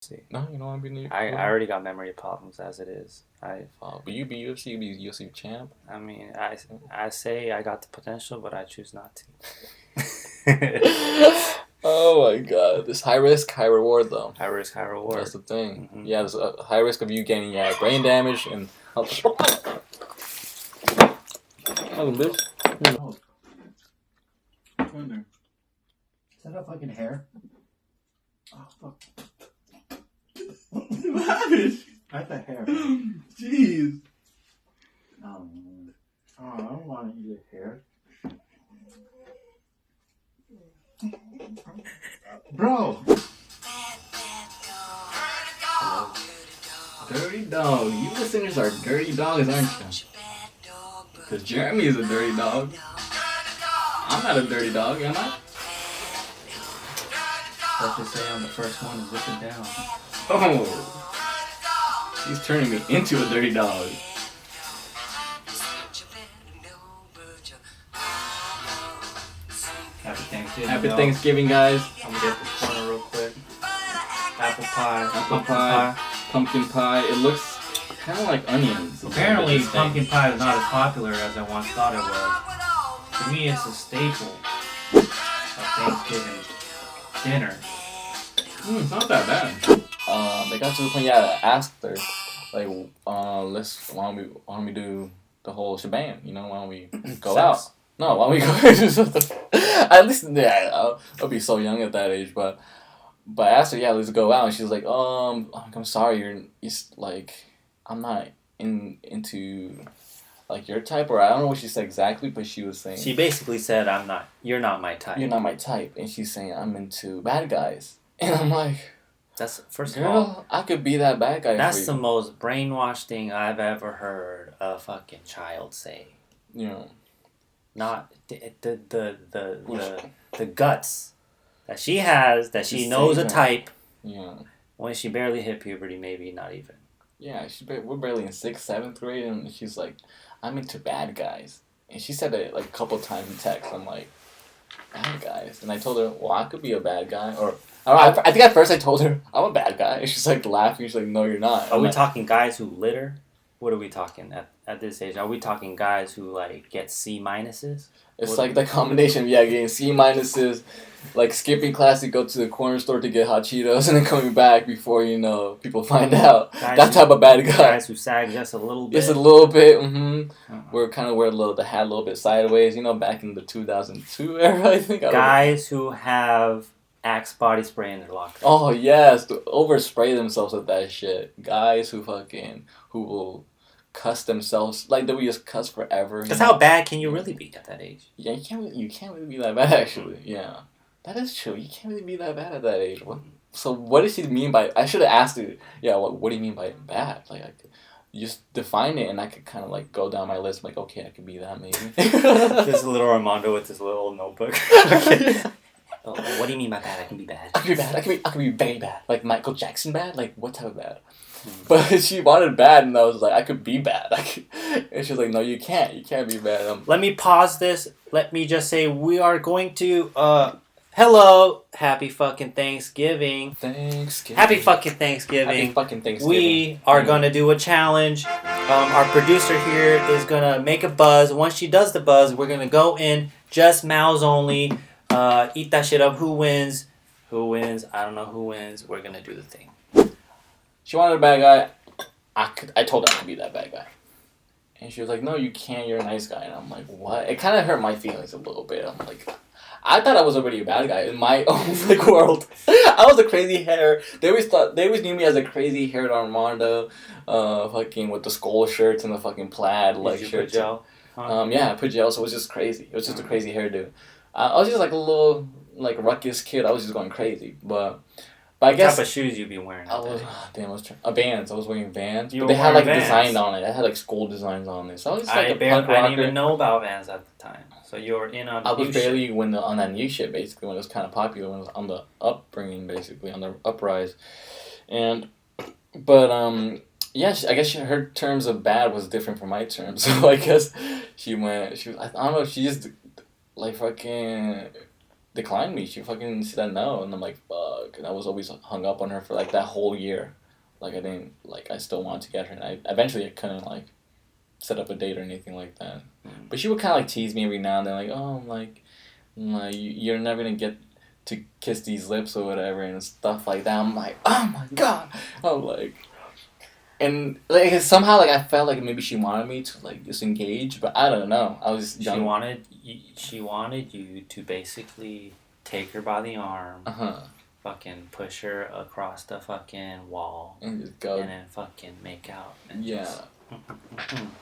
See, No, you don't want to be I already got memory problems as it is. But you be UFC, you be UFC champ. I mean, I say I got the potential, but I choose not to. Oh my god, this high risk, high reward though. High risk, high reward. That's the thing. Mm-hmm. Yeah, there's a high risk of you getting brain damage and. Oh, bitch. Oh. Is that a fucking hair? Oh, fuck. What happened? That's a hair. Jeez. Oh, I don't want to eat a hair. Bro! Dirty dog. You listeners are dirty dogs, aren't you? Because Jeremy is a dirty dog. I'm not a dirty dog, am I? Let's just say I'm the first one to zip it down. Oh! He's turning me into a dirty dog. Happy Thanksgiving. Happy Thanksgiving, guys. I'm gonna get the corner real quick. Apple pie. Pumpkin pie. It looks kind of like onions. Apparently, pumpkin pie is not as popular as I once thought it was. To me, it's a staple of Thanksgiving dinner. It's not that bad. They got to the point, I asked her, like, why don't we do the whole shebang? You know, why don't we go out? No, why don't we go? At least, yeah, I'll be so young at that age, but I asked her, let's go out, and she was like, I'm sorry, I'm not into like your type, or I don't know what she said exactly, but she was saying. She basically said, you're not my type. You're not my type, and she's saying I'm into bad guys, and I'm like. That's first Girl, of all, I could be that bad guy. That's the most brainwashed thing I've ever heard a fucking child say. You know, not the guts that she has, that she knows a type. Yeah. When she barely hit puberty, maybe not even. Yeah, we're barely in 6th, 7th grade, and she's like, I'm into bad guys, and she said it like a couple times in text. I'm like, bad guys, and I told her, well, I could be a bad guy, or. I think at first I told her I'm a bad guy. And she's like laughing. She's like, "No, you're not." Are we talking guys who litter? What are we talking at this age? Are we talking guys who like get C minuses? It's like the combination of getting C minuses, like skipping class to go to the corner store to get hot Cheetos, and then coming back before people find out. That type of bad guy. Guys who sag just a little bit. Just a little bit. Mm-hmm. We're kind of wear the hat a little bit sideways. Back in the 2002 era, I think. Guys who have Axe body spray in their locker. Oh yes, to overspray themselves with that shit. Guys who will cuss themselves, like they will just cuss forever. Because how bad can you really be at that age? Yeah, you can't really be that bad actually. Yeah, that is true. You can't really be that bad at that age. So what does she mean by? I should have asked her. Yeah, what do you mean by bad? Like you just define it, and I could kind of like go down my list. Like okay, I could be that maybe. This little Armando with his little notebook. Okay. Oh, what do you mean by bad? I can be bad. I can be bad. I can be very bad. Like Michael Jackson bad? Like what type of bad? But she wanted bad, and I was like, I could be bad. And she was like, no, you can't. You can't be bad. Let me pause this. Let me just say we are going to, hello, happy fucking Thanksgiving. Happy fucking Thanksgiving. Happy fucking Thanksgiving. We are going to do a challenge. Our producer here is going to make a buzz. Once she does the buzz, we're going to go in, just mouths only. Eat that shit up. Who wins? Who wins? I don't know who wins. We're gonna do the thing. She wanted a bad guy. I told her I could be that bad guy. And she was like, no, you can't. You're a nice guy. And I'm like, what? It kind of hurt my feelings a little bit. I'm like, I thought I was already a bad guy in my own world. I was a crazy hair. They always knew me as a crazy haired Armando, fucking with the skull shirts and the fucking plaid shirts. Put gel? Yeah, I put gel. So it was just crazy. It was just a crazy hairdo. I was just like a little ruckus kid. I was just going crazy, but I guess. What type of shoes you be wearing? I was Vans. I was wearing Vans, but they had Vans. Design on it. I had school designs on it. So I was just I a punk rocker. I didn't even know about Vans at the time. So you were in on. I was barely on that new shit basically when it was kind of popular, when it was on the upbringing basically, on the uprise, yeah, I guess her terms of bad was different from my terms. So I guess she was. I don't know. She just like fucking declined me. She fucking said no, and I'm like, fuck. And I was always hung up on her for like that whole year. Like I didn't I still wanted to get her, and I eventually I couldn't like set up a date or anything like that. But she would kind of like tease me every now and then, like, oh, you're never gonna get to kiss these lips or whatever and stuff like that. I'm like, oh my god. I'm like, and like somehow like I felt like maybe she wanted me to like disengage, but I don't know. I was young. She wanted you to basically take her by the arm, fucking push her across the fucking wall, and just go, and then fucking make out. And Just,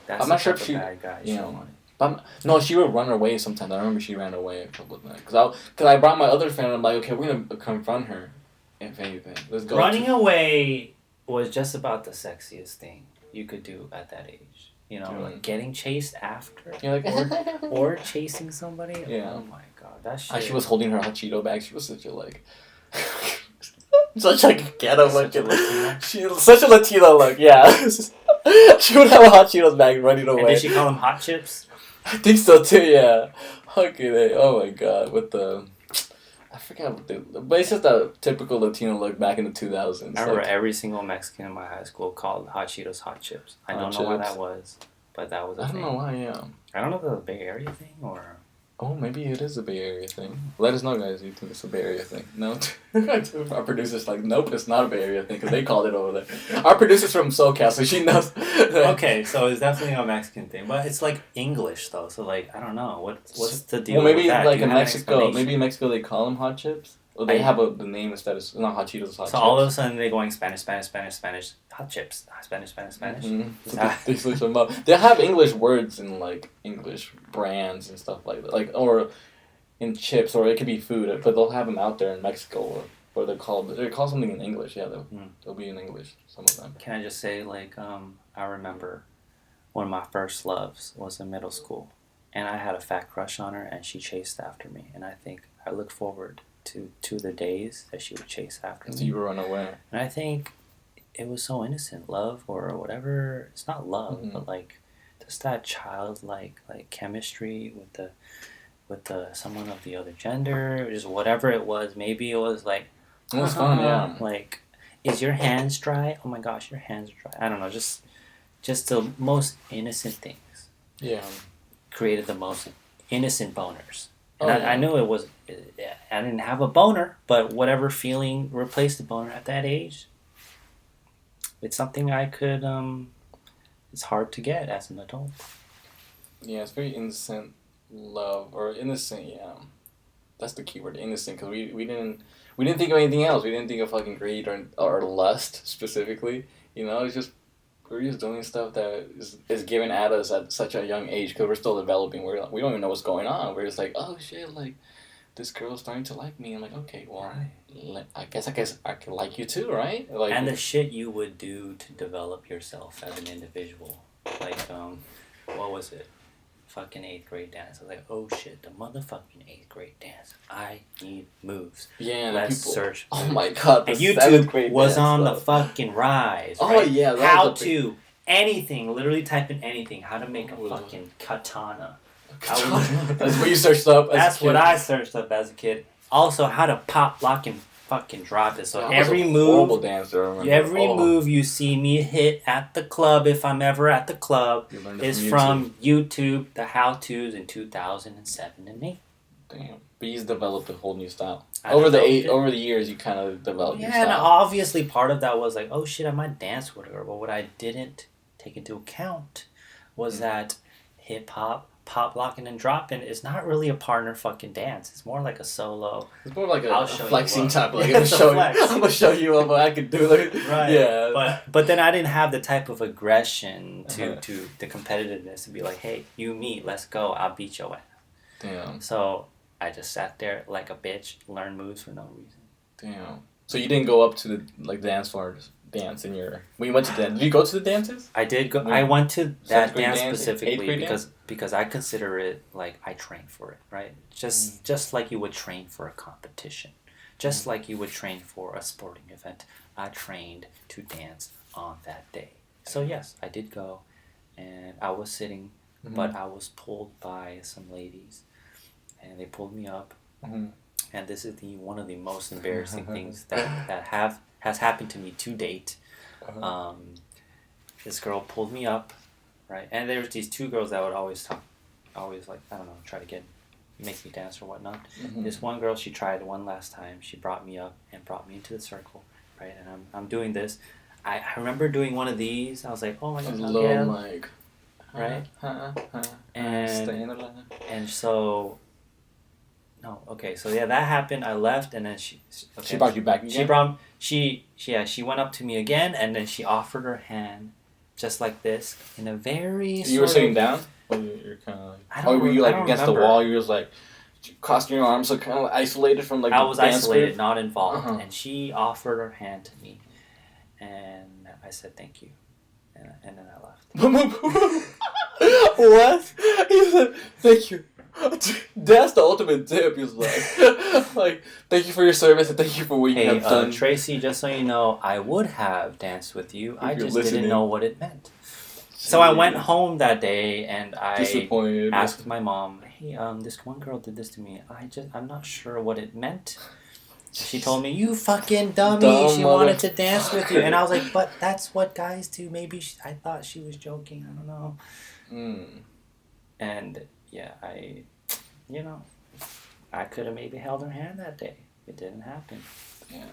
that's I'm not sure if she, bad guy she wanted. No, she would run away sometimes. I remember she ran away a couple of times. Cause I brought my other friend. I'm like, okay, we're gonna confront her. If anything, let's go. Running away was just about the sexiest thing you could do at that age. You know, like getting chased after. You're like, or chasing somebody. Yeah. Oh my god, that shit. She was holding her hot Cheeto bag. She was such a like. Such a ghetto look. She such a Latina look. Yeah. She would have a hot Cheetos bag running away. And did she call them hot chips? I think so too. Yeah. Okay. Oh my god. With the, I forgot what but it's just a typical Latino look back in the 2000s. I remember every single Mexican in my high school called hot Cheetos hot chips. I don't know why that was, but that was a thing. I don't know why. Yeah. I don't know if it was a Bay Area thing or. Oh, maybe it is a Bay Area thing. Let us know, guys. You think it's a Bay Area thing? No? Our producer's like, nope, it's not a Bay Area thing because they called it over there. Our producer's from SoCal, so she knows. Okay, so it's definitely a Mexican thing, but it's like English though. So like, I don't know what's the deal. Well, maybe with that? like in Mexico, they call them hot chips. Or they have the name instead of not hot Cheetos, hot chips. So all of a sudden they're going Spanish, hot chips, Spanish. Mm-hmm. They switch them up. They have English words in like English brands and stuff like that, like or in chips, or it could be food, but they'll have them out there in Mexico, or they're called something in English. Yeah, they'll be in English. Some of them. Can I just say like I remember one of my first loves was in middle school, and I had a fat crush on her, and she chased after me, and I think I look forward to the days that she would chase after me. So you would run away. And I think it was so innocent, love or whatever. It's not love, but like just that childlike like chemistry with the someone of the other gender, just whatever it was. Maybe it was like it was fun, yeah. Like, is your hands dry? Oh my gosh, your hands are dry. I don't know, just the most innocent things. Yeah. Created the most innocent boners. And I knew it was, I didn't have a boner, but whatever feeling replaced the boner at that age, it's something I could, it's hard to get as an adult. Yeah, it's very innocent love, or innocent, yeah. That's the key word, innocent, because we didn't think of anything else. We didn't think of fucking greed or lust, specifically. You know, it's just, we're just doing stuff that is given at us at such a young age because we're still developing. We don't even know what's going on. We're just like, oh shit, like this girl's starting to like me. I'm like, okay, well, I guess I can like you too, right? Like, and the shit you would do to develop yourself as an individual, like what was it? Fucking 8th grade dance. I was like, oh shit, the motherfucking 8th grade dance. I need moves. Yeah, let's search. Oh my god, and YouTube was on the fucking rise. Oh right? yeah, how to anything. Literally type in anything. How to make a fucking katana. That's what you searched up. That's what I searched up as a kid. Also, how to pop, lock, and fucking drop it. So every move, move you see me hit at the club, if I'm ever at the club, is from YouTube. The how-tos in 2007 and 8. Damn, but you developed a whole new style over the years. You kind of developed. Your style. And obviously part of that was like, oh shit, I might dance with her. But what I didn't take into account was that hip hop. Pop, locking, and dropping is not really a partner fucking dance. It's more like a solo. It's more like a flexing type. Like, I'm gonna show you what I can do. Like, right. Yeah. But then I didn't have the type of aggression to the competitiveness to be like, hey, you meet, let's go. I'll beat your ass. Damn. So I just sat there like a bitch, learned moves for no reason. Damn. So you didn't go up to the dance floors. Dance in your when you went to dance. Did you go to the dances? I did go. I went to that dance specifically because I consider it like I trained for it, right? Just like you would train for a competition, just like you would train for a sporting event. I trained to dance on that day. So yes, I did go, and I was sitting, but I was pulled by some ladies, and they pulled me up. and this is one of the most embarrassing things that has happened to me to date. This girl pulled me up, right? And there was these two girls that would always like, I don't know, try to make me dance or whatnot. Mm-hmm. This one girl, she tried one last time. She brought me up and brought me into the circle, right? And I'm doing this. I remember doing one of these. I was like, oh my god, little mic, right? And so. No, okay, so yeah, that happened. I left, and then she brought you back again? She went up to me again, and then she offered her hand, just like this, in a very. You were sitting down. Or you're kind of like. Or were you like against the wall? You was like, crossing your arms, so kind of isolated from like. I was isolated, group? not involved, and she offered her hand to me, and I said thank you, and then I left. What? He said thank you. That's the ultimate tip. He's like, thank you for your service and thank you for what you have done. Tracy, just so you know, I would have danced with you. I just listening. didn't know what it meant. So I went home that day and I asked my mom, hey, this one girl did this to me. I'm not sure what it meant. She told me, you fucking dummy. She wanted to dance with you. And I was like, but that's what guys do. Maybe I thought she was joking. I don't know. And yeah, I could have maybe held her hand that day. It didn't happen. Yeah.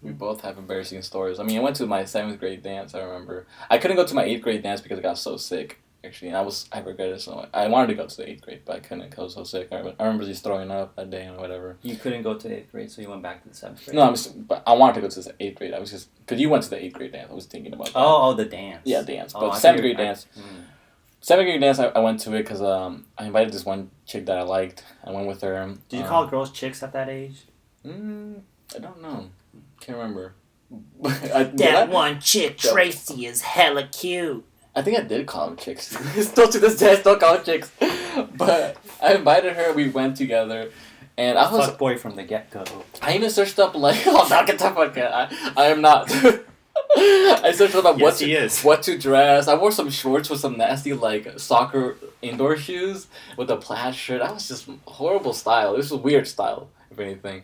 We both have embarrassing stories. I mean, I went to my 7th grade dance, I remember. I couldn't go to my 8th grade dance because I got so sick, actually. And I regret it so much. I wanted to go to the 8th grade, but I couldn't because I was so sick. I remember just throwing up that day or whatever. You couldn't go to the 8th grade, so you went back to the 7th grade? No, but I wanted to go to the 8th grade. I was just... Because you went to the 8th grade dance. I was thinking about that. Oh, the dance. Yeah, dance. But 7th grade dance... 7th grade dance, I went to it because I invited this one chick that I liked. I went with her. Did you call girls chicks at that age? I don't know. Can't remember. One chick, Tracy, is hella cute. I think I did call them chicks. Still to this day, I still call them chicks. But I invited her. We went together. And I was... Fuckboy from the get-go. I even searched up, like... Oh, not get the fuck out. I am not... I searched up what to dress. I wore some shorts with some nasty like soccer indoor shoes with a plaid shirt. That was just horrible style. This was weird style, if anything.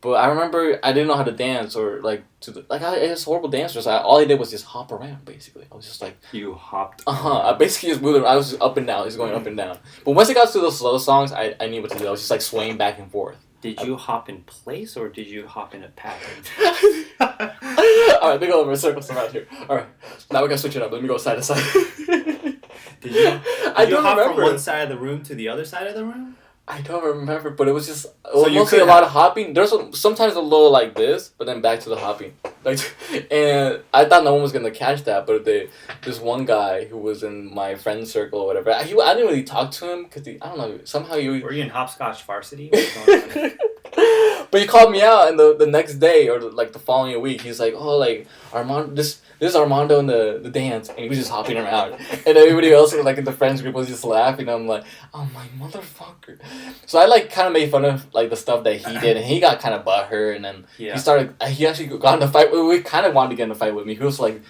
But I remember I didn't know how to dance or like I was horrible dancer. So all I did was just hop around basically. I was just like you hopped. I basically just moved. I was just up and down. Just going up and down. But once it got to the slow songs, I knew what to do. I was just like swaying back and forth. Did you hop in place or did you hop in a pattern? Alright, we go over a circle around here. Alright, now we gotta switch it up. Let me go side to side. Did you hop from one side of the room to the other side of the room? I don't remember, but it was just mostly a lot of hopping. There's sometimes a little like this, but then back to the hopping. And I thought no one was gonna catch that, but this one guy who was in my friend circle or whatever, I didn't really talk to him because I don't know, somehow he... Were you in hopscotch varsity? But he called me out, and the next day or like the following week, he's like, "Oh, like Armando, this is Armando in the dance," and he was just hopping around, and everybody else like in the friends group was just laughing. I'm like, "Oh my motherfucker!" So I like kind of made fun of like the stuff that he did, and he got kind of butthurt, and then he actually got in a fight. We kind of wanted to get in a fight with me. He was like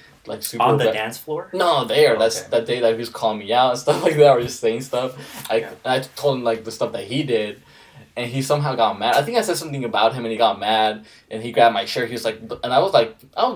super on the dance floor. No, there. That's that day that he was calling me out and stuff like that, or just saying stuff. I told him like the stuff that he did. And he somehow got mad. I think I said something about him and he got mad. And he grabbed my shirt. He was like... And I was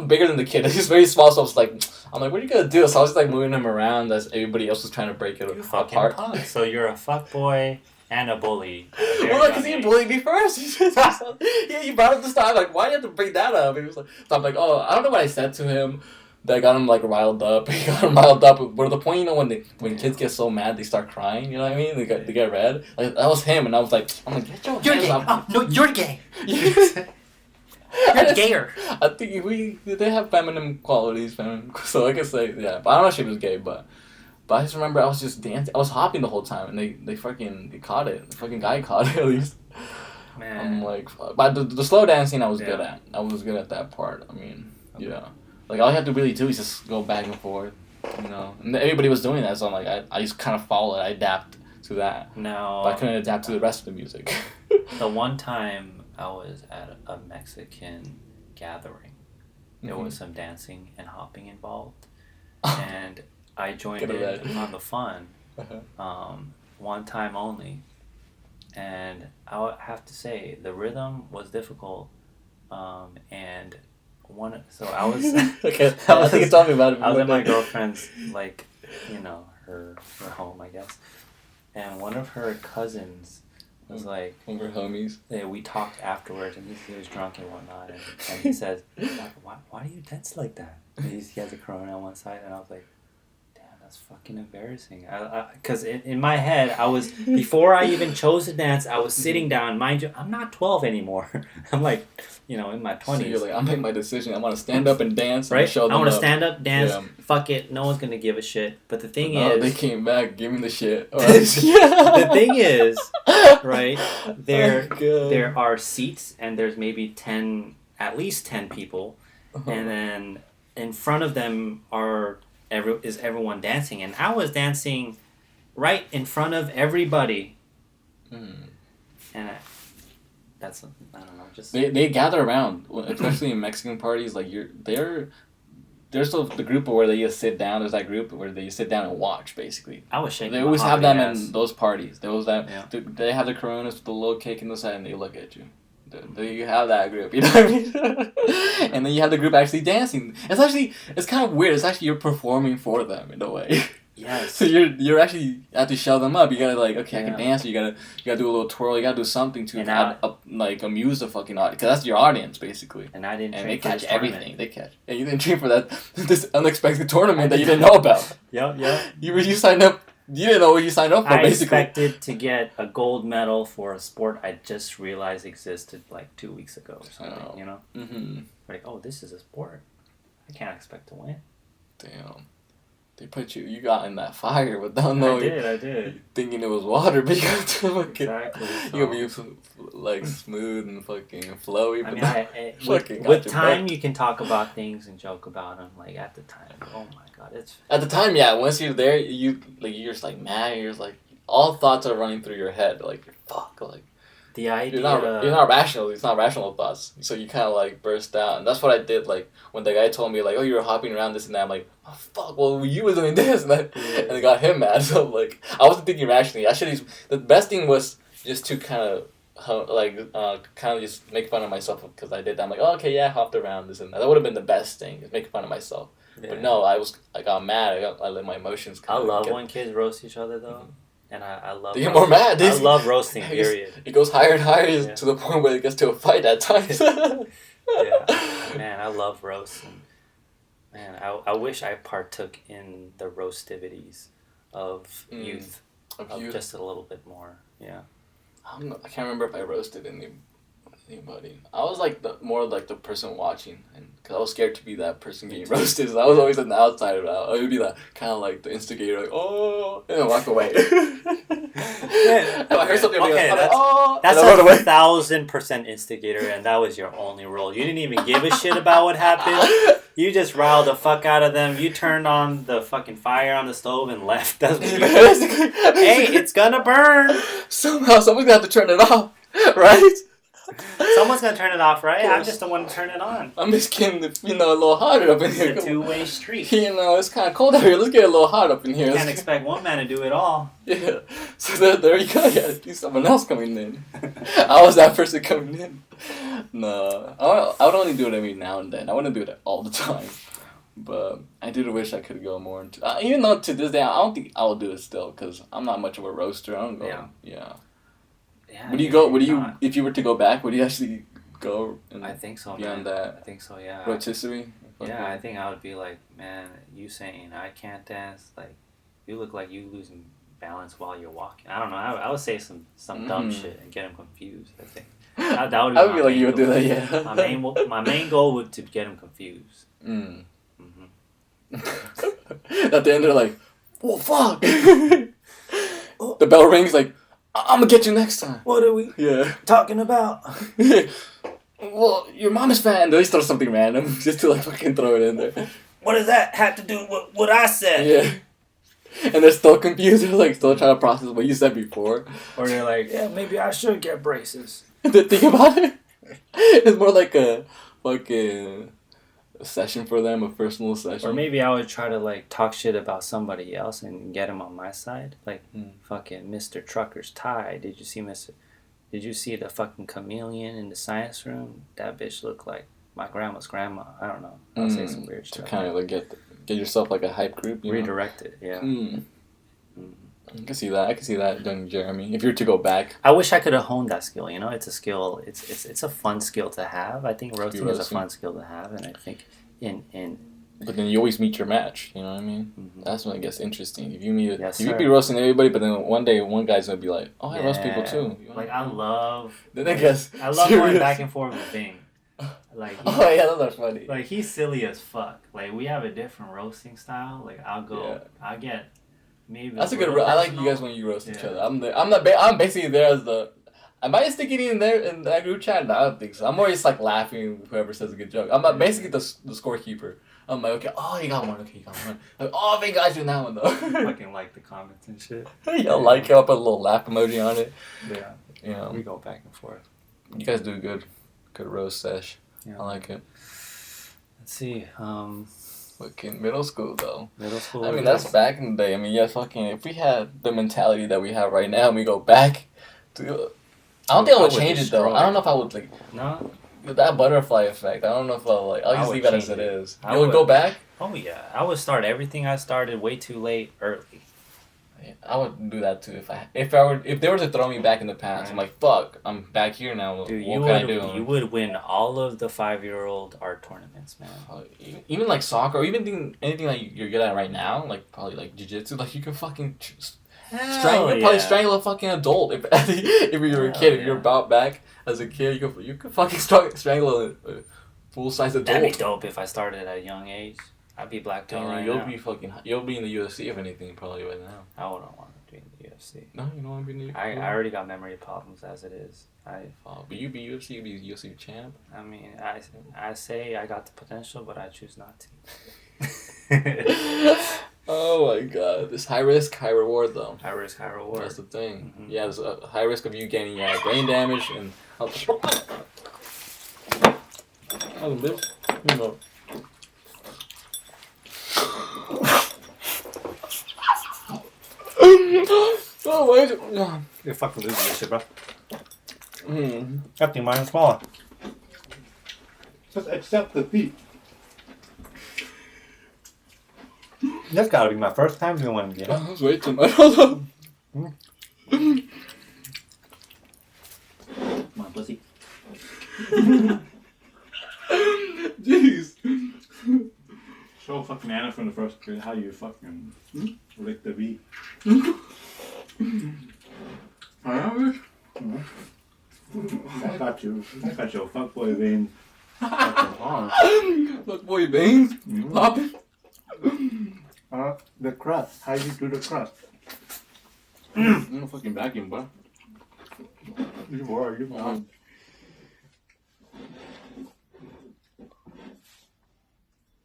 bigger than the kid. He's very small. So I was like... I'm like, what are you going to do? So I was just like moving him around as everybody else was trying to break it apart. Punk. So you're a fuckboy and a bully. Well, because he bullied me first. Yeah, he brought up the stuff. I'm like, why do you have to bring that up? He was like... So I'm like, oh, I don't know what I said to him. That got him like riled up. He got him riled up. But at the point, you know, when kids get so mad, they start crying. You know what I mean? They get red. Like that was him, and I was like, get your you're hands gay. off. Oh, no, you're gay. You're gayer. I think they have feminine qualities, so I can say yeah. But I don't know if she was gay, but I just remember I was just dancing. I was hopping the whole time, and they caught it. The fucking guy caught it at least. Man. I'm like, but the slow dancing I was good at. I was good at that part. I mean, yeah. Like, all you have to really do is just go back and forth, you know. And everybody was doing that, so I'm like, I just kind of followed. I adapt to that. No. But I couldn't adapt to the rest of the music. The one time I was at a Mexican gathering, there was some dancing and hopping involved. And I joined in on the fun, one time only. and I would have to say the rhythm was difficult. And I was Okay, I think you told me about it. I was at my girlfriend's, like, her home, I guess, and one of her cousins was like, one of her homies. Yeah, we talked afterwards, and he was drunk and whatnot, and he says, why do you dance like that? And he has a corona on one side, and I was like, that's fucking embarrassing. Because in my head, before I even chose to dance, I was sitting down. Mind you, I'm not 12 anymore. I'm like, in my 20s. So you're like, I made my decision. I want to stand up and dance, right? And show them I want to up. stand up, dance. Yeah. Fuck it. No one's gonna give a shit. But the thing is, they came back, give me the shit. The thing is, right? There are seats, and there's maybe at least 10 people, and then in front of them is everyone dancing, and I was dancing right in front of everybody, and I don't know, just they gather around, especially in Mexican parties. Like there's the group where they just sit down. There's that group where they sit down and watch. Basically, I was shaking. They always have them in those parties. There was that. Yeah. They have the Coronas with the little cake in the side, and they look at you. You have that group, you know what I mean? And then you have the group actually dancing. It's kind of weird. It's actually you're performing for them in a way. Yes. So you're actually have to show them up. You gotta I can dance. You gotta do a little twirl. You gotta do something to amuse the fucking audience. Cause that's your audience basically. And I didn't. And they catch everything. They catch. And you didn't train for this unexpected tournament that you didn't know about. Yeah. You signed up. You didn't know what you signed up for, basically. I expected to get a gold medal for a sport I just realized existed like 2 weeks ago or something, Mm-hmm. Like, this is a sport. I can't expect to win. Damn. They put you got in that fire without knowing. I did. Thinking it was water, but you got to fucking... Exactly. You gotta be smooth and fucking flowy. But with time, you can talk about things and joke about them. Like, at the time, oh my god, it's... At the time, yeah. Once you're there, you're just like mad. You're just like... All thoughts are running through your head. Like, fuck, like... The idea... You're not rational. It's not rational thoughts. So you kind of, like, burst out. And that's what I did, like, when the guy told me, like, you were hopping around this and that. I'm like, oh, fuck, well, you were doing this. And it got him mad. So, like, I wasn't thinking rationally. The best thing was just to kind of just make fun of myself because I did that. I'm like, okay, yeah, I hopped around this and that. That would have been the best thing, is make fun of myself. Yeah. But no, I got mad. I let my emotions come. I love when kids roast each other, though. Mm-hmm. And I love... They get more mad. I love roasting, period. It goes higher and higher to the point where it gets to a fight at times. Yeah. Man, I love roasts. And, man, I wish I partook in the roastivities of youth. Of just a little bit more, yeah. I can't remember if I roasted anybody. I was like more like the person watching, and because I was scared to be that person getting roasted, so I was always on the outside. I would be like kind of like the instigator, like and then walk away. Yeah. I heard something. Okay, that's a 1,000% instigator, and that was your only role. You didn't even give a shit about what happened. You just riled the fuck out of them. You turned on the fucking fire on the stove and left. That's what you did. Hey, it's gonna burn. Somehow someone's gonna have to turn it off, right? Someone's gonna turn it off, right? I'm just the one to turn it on. I'm just getting a little hotter up in here. It's a two-way street. It's kind of cold out here. Let's get a little hot up in here. You can't expect one man to do it all. Yeah. So there you go. You gotta see someone else coming in. I was that person coming in. No. I would only do it every now and then. I wouldn't do it all the time. But I did wish I could go more into... even though to this day, I don't think I will do it still, because I'm not much of a roaster. I don't go... Yeah. Yeah, would you go? Would you, if you were to go back? Would you actually go? I think so. Beyond that, I think so. Yeah. Rotisserie. Yeah, I think I would be like, man, you saying I can't dance, like, you look like you losing balance while you're walking. I don't know. I would say some dumb shit and get them confused. I think that would be. I would be like you would do that. Yeah. My main goal would to get them confused. Mm. Mm-hmm. At the end, they're like, "Oh fuck!" The bell rings like. I'm gonna get you next time. What are we talking about? Well, your mom is fat, and they throw something random just to like fucking throw it in there. What does that have to do with what I said? Yeah. And they're still confused. They're like still trying to process what you said before. Or they're like, yeah, maybe I should get braces. The thing about it, it's more like a fucking session for them, a personal session. Or maybe I would try to like talk shit about somebody else and get him on my side. Like, fucking Mr. Trucker's tie. Did you see Mr. Did you see the fucking chameleon in the science room? That bitch looked like my grandma's grandma. I don't know. I'll say some weird shit. To kind of like get yourself like a hype group. Redirect it, yeah. I can see that. I can see that, young Jeremy. If you were to go back, I wish I could have honed that skill. You know, it's a skill. It's a fun skill to have. I think roasting is a fun skill to have, and I think in. But then you always meet your match. You know what I mean? Mm-hmm. That's when it gets interesting. If you be roasting everybody, but then one day one guy's gonna be like, "Oh, I roast people too." Like I love. Then I guess I love going back and forth with Bing. Like oh yeah, those are funny. Like he's silly as fuck. Like we have a different roasting style. Like I'll go. Yeah. I get. Maybe that's a good. I like you guys when you roast each other. I'm basically there as the. Am I sticking in there in that group chat? No, I don't think so. I'm more just like laughing whoever says a good joke. I'm basically the scorekeeper. I'm like, okay, oh, you got one. Okay, you got one. Like, oh, thank God you're that one though. Fucking like the comments and shit. Like it. I'll put a little laugh emoji on it. Yeah. Yeah. We go back and forth. You guys do good roast sesh. Yeah. I like it. Let's see. Fucking middle school though. Middle school. I mean, that's back in the day. I mean, yeah, fucking. If we had the mentality that we have right now, and we go back to. I don't think I would change it though. I don't know if I would like. No. That butterfly effect. I don't know if I'll just leave it as it is. You would go back? Oh yeah, I would start everything I started way too late early. Yeah, I would do that too if they were to throw me back in the past. Right. I'm like, fuck, I'm back here now. Dude, what can I do? You would win all of the 5-year-old art tournaments, man. Even like soccer, or even anything that you're good at right now, like probably like jiu-jitsu, like you can fucking probably strangle a fucking adult if you were a kid. If you're about back as a kid, you could fucking strangle a full-size adult. That'd be dope if I started at a young age. I'd be black belt right now. You'll be in the UFC if anything probably right now. I wouldn't want to be in the UFC. No, you don't want to be in the UFC. I already got memory problems as it is. But you be UFC, you be UFC champ. I mean, I say I got the potential, but I choose not to. Oh my god, this high risk, high reward though. High risk, high reward. That's the thing. Mm-hmm. Yeah, there's a high risk of you getting brain damage and. Oh, why is it? You're fucking losing this shit, bro. That thing mine is smaller. Just accept the beat. That's gotta be my first time doing one again. That was way too much. Hold on. Come on, pussy. Jeez. Show fucking Anna from the first grade how you fucking lick the beat. I got you. I got your fuckboy veins. Fuckboy veins? Popping? The crust. How you do the crust? I'm gonna fucking vacuum, bro. You are.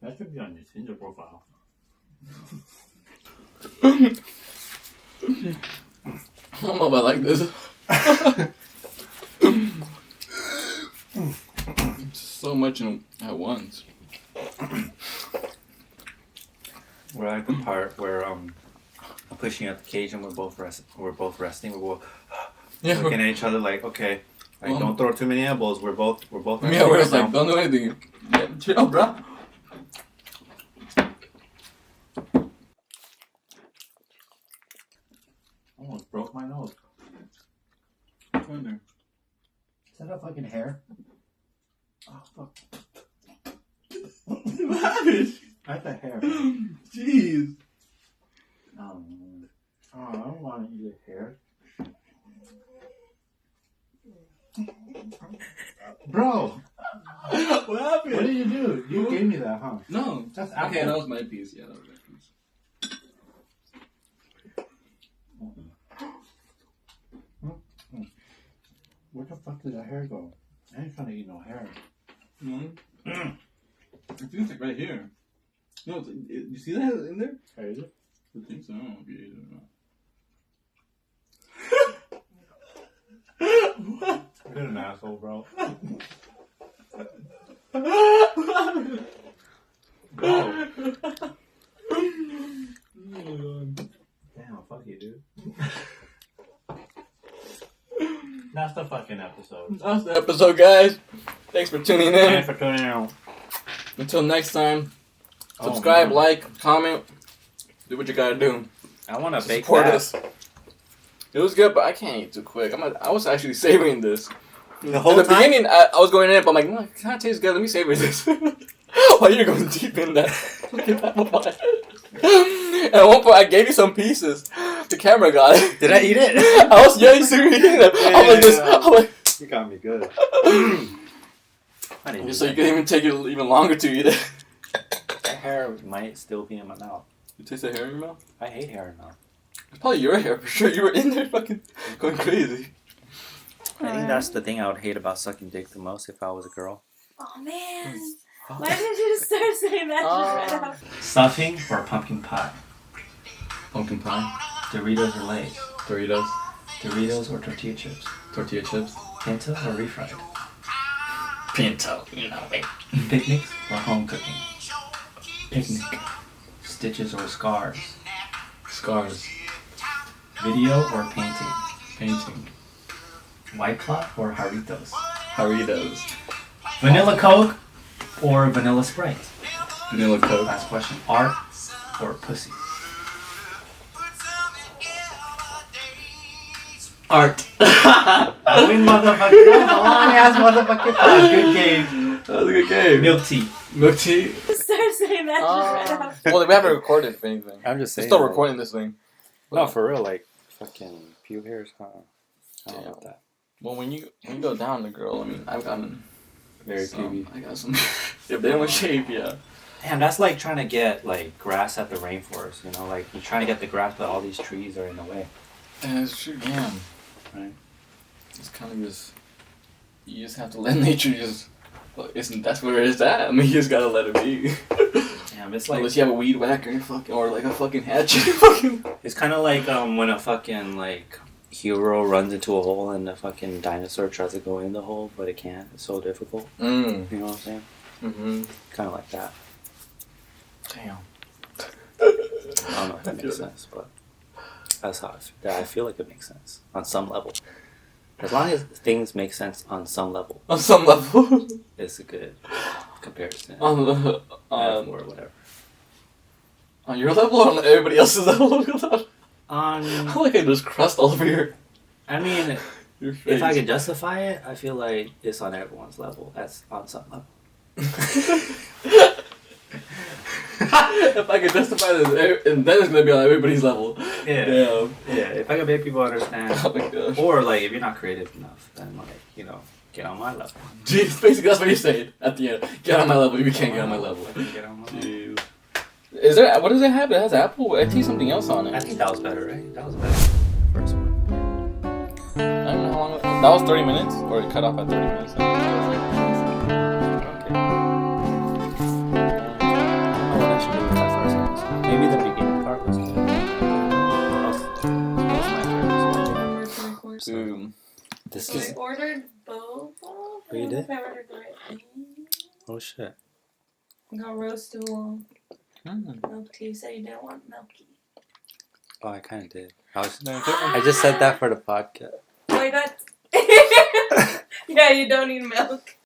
That should be on your Tinder profile. I don't know if I like this. So much at once. We're at the part where I'm pushing up the cage and we're both resting. We're both looking at each other like, okay, like don't throw too many elbows. We're both. Yeah, we're just like, don't do anything. Yeah, chill, bro. Almost broke my nose. Is that a fucking hair? Oh fuck. What happened? That's a hair. Jeez. Oh, I don't want to eat a hair. Bro! What happened? What did you do? You gave me that, huh? No. That's apple. Okay, that was my piece. Yeah, that was my piece. Where the fuck did that hair go? I ain't trying to eat no hair. I think it's like right here. No, you see that in there? Is it? I think so. I don't know if you ate it or not. What? You're an asshole, bro. Bro. Damn, fuck you, dude. Nah, that's the fucking episode. That's the episode, guys. Thanks for tuning in. Thanks for tuning in. Until next time, subscribe, like, comment, do what you gotta do. I want to bake Support that. us. It was good, but I can't eat too quick. I was actually savoring this. The whole in the time? beginning, I was going in it, but I'm like, no, it kind of tastes good. Let me savor this. While you're going deep in that fucking apple pie. And at one point, I gave you some pieces. The camera got it. Did I eat it? I was eating them. I'm like this. I'm like, You got me good. so you can even take it even longer to eat it. That hair might still be in my mouth. You taste the hair in your mouth? I hate hair in my mouth. It's probably your hair for sure. You were in there fucking going crazy. I think that's the thing I would hate about sucking dick the most if I was a girl. Oh man. Why did you start saying that right now? Stuffing or pumpkin pie? Pumpkin pie. Doritos or Lay's? Doritos. Doritos or tortilla chips? Tortilla chips. Pinto or refried? Pinto. You know me. Picnics or home cooking? Picnic. Stitches or scars? Scars. Video or painting? Painting. White Claw or Jarritos? Jarritos. Vanilla Coke or Vanilla Sprite? Vanilla Coke. Last question. Art or pussy? Art. I win, motherfucker. That was a long ass motherfucking pie. Good game. That was a good game. Milk tea. Milk tea. Start saying that right now. Well, we haven't recorded if anything. I'm just We're saying. still recording this thing. No, for real. Like, fucking pube hairs. I don't know about that. Well, when you go down the girl, I mean, I've gotten Very some. puby. I got some. If they don't shave, yeah. Damn, that's like trying to get, like, grass at the rainforest, you know? Like, you're trying to get the grass, but all these trees are in the way. And it's true, yeah. Right. It's kind of just, you just have to let nature just, well, that's where it's at. I mean, you just gotta let it be. Damn, it's like, Unless you have a weed whacker or like a fucking hatchet. Fucking. it's kind of like when a fucking, like, hero runs into a hole and the fucking dinosaur tries to go in the hole, but it can't. It's so difficult. Mm. You know what I'm saying? Mm-hmm. Kind of like that. Damn. I don't know if that makes sense, but that's how I feel like it makes sense on some level. As long as things make sense on some level, On some level. it's a good comparison. on the, Metaphor or whatever. on your level or on everybody else's level? On, I like there's crust all over I mean, your face. if I could justify it, I feel like it's on everyone's level. That's on some level. If I could justify this, and then it's gonna be on everybody's level. Yeah. Damn. Yeah, if I could make people understand. Oh my gosh. Or, like, if you're not creative enough, then, like, you know, get on my level. Jeez, basically that's what you're saying at the end. Get on my level. You can't get on my level. Get on my level. Jeez. Is there? What does it have? It has apple. I taste something else on I it. think that was better, right? That was better. First one. I don't know how long. That was 30 minutes, or it cut off at 30 minutes. Okay. Oh, what I should do with that first episode. Maybe the beginning part was good. That was my favorite. Boom. This I is. ordered boba. Oh, you did? I ordered the right thing. Oh shit. I got roast oolong. Mm. Milk tea. You said you didn't want milky. Oh, I kind of did. I just said that for the podcast. Oh, I got. Yeah, you don't need milk.